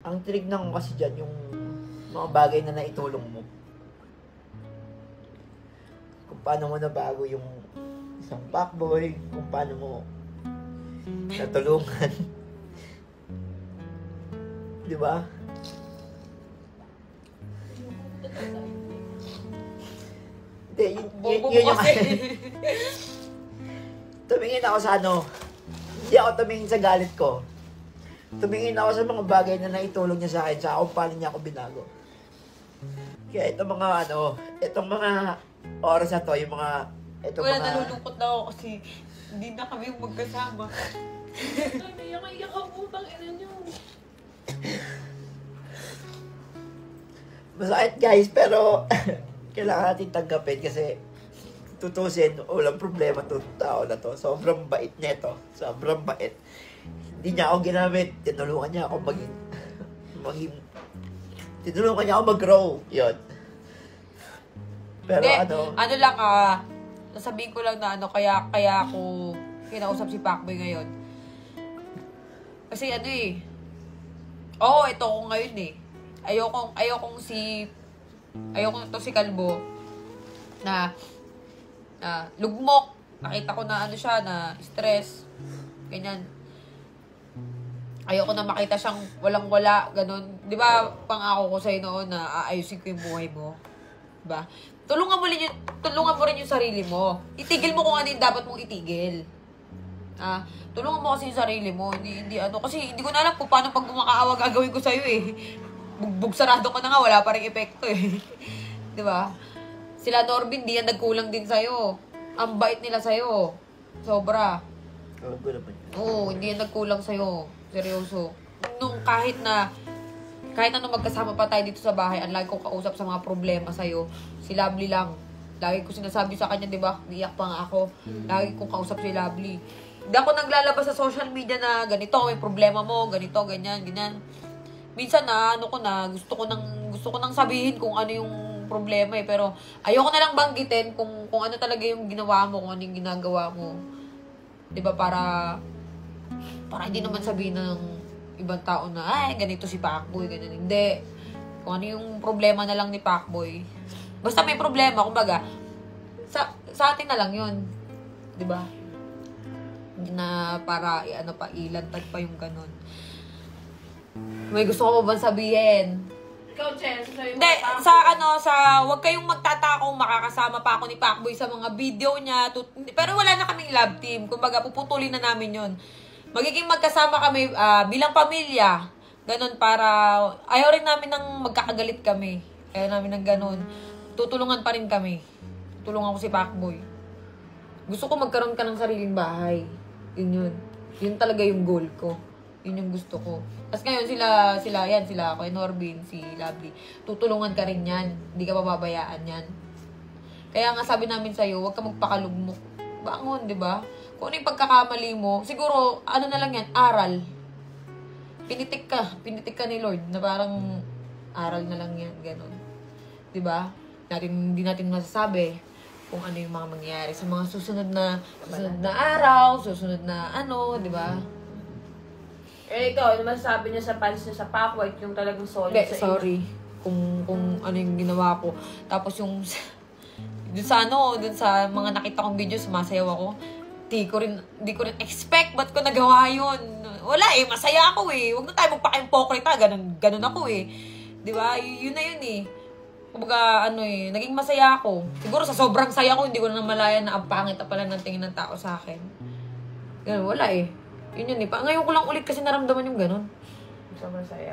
ang tinignan ko kasi dyan yung mga bagay na naitulong mo. Kung paano mo nabago yung isang fuckboy, kung paano mo natulungan. Di ba? Hindi, yun yung tumingin ako sa ano, hindi ako tumingin sa galit ko. Tumingin ako sa mga bagay na naitulong niya sa akin, sa kung paano niya ako binago. Kaya itong mga ano, itong mga oras na to, yung mga, itong Wala, mga... nalulungkot na ako kasi hindi na kami magkasama. Iyak ang putang ina nyo. Masakit guys, pero kailangan natin tanggapin kasi tutusin, walang problema to tao na to. Sobrang bait niya ito. Sobrang bait. Hindi niya ako ginamit. Tinulungan niya ako tinulungan niya ako mag-grow. Yun. Pero Hindi, ano lang nasabihin ko lang na kaya ako kinausap si Pacboy ngayon. Kasi ito ko ngayon eh. Ayokong to si Kalbo na lugmok. Nakita ko na siya, na stress. Ganyan. Ayoko na makita siyang walang-wala, ganun. Di ba, pangako ko sa'yo noon na aayusin ko yung buhay mo? Diba? Tulungan mo rin yung sarili mo. Itigil mo kung ano yung dapat mong itigil. Tulungan mo kasi yung sarili mo. Kasi hindi ko na alam kung paano pag gumakaawa gagawin ko sa'yo eh. Bugbog sarado ko na nga, wala pa rin epekto eh. Diba? Sila Norbin, di yan nagkulang din sa'yo. Ang bait nila sa'yo. Sobra. Oo, hindi yan nagkulang sa'yo. Seryoso. Kahit ano magkasama pa tayo dito sa bahay, ang lagi kong kausap sa mga problema sa'yo, si Lovely lang. Lagi ko sinasabi sa kanya, di ba? Iyak pa nga ako. Lagi kong kausap si Lovely. Hindi ako naglalabas sa social media na ganito, may problema mo, ganito, ganyan, ganyan. Minsan gusto ko nang sabihin kung ano yung problema eh. Pero ayoko na lang banggitin kung ano talaga yung ginawa mo, kung ano yung ginagawa mo. Di ba? Para hindi naman sabihin ng ibang tao na, ay, ganito si Pacboy, ganyan. Hindi. Kung ano yung problema na lang ni Pacboy. Basta may problema, kumbaga, sa atin na lang yun. Diba? Hindi na para, ilantad pa yung ganun. May gusto ko ba sabihin? Ikaw, Chen, Hindi, wag kayong magtataka kung makakasama pa ako ni Pacboy sa mga video niya. Pero wala na kaming love team. Kumbaga, puputulin na namin yun. Magiging magkasama kami bilang pamilya. Ganon para, ayaw rin namin ng magkakagalit kami. Ayaw namin ng ganon. Tutulungan pa rin kami. Tutulungan ko si Pacboy. Gusto ko magkaroon ka ng sariling bahay. Yun. Yun talaga yung goal ko. Yun yung gusto ko. Tapos ngayon sila, Kuya Norbin, si Lovely. Tutulungan ka rin yan. Hindi ka pababayaan yan. Kaya nga sabi namin sa'yo, huwag ka magpakalugmok. Bangon, di ba? Kung ano yung pagkakamali mo, siguro, ano na lang yan, aral. Pinitik ka ni Lord, na parang aral na lang yan, gano'n. Di ba? Hindi natin masasabi kung ano yung mga mangyayari sa mga susunod na araw, susunod na di ba? Eh, ikaw, ano masasabi niya sa fans niya sa Pacboy, yung talagang solid sa inyo? Sorry kung ano yung ginawa ko. Tapos yung dun sa mga nakita kong video, sumasayaw ako. Di ko rin expect, ba't ko nagawa yun? Wala eh, masaya ako eh. Huwag na tayo magpaka-impokrita, ganun ako eh. Di ba? Yun na yun eh. Kumbaga, naging masaya ako. Siguro sa sobrang saya ko, hindi ko na namalayan na ang pangit na pala ng tingin ng tao sa akin. Ganun, wala eh. Yun eh. Ngayon ko lang ulit kasi naramdaman yung ganun. Sobrang saya.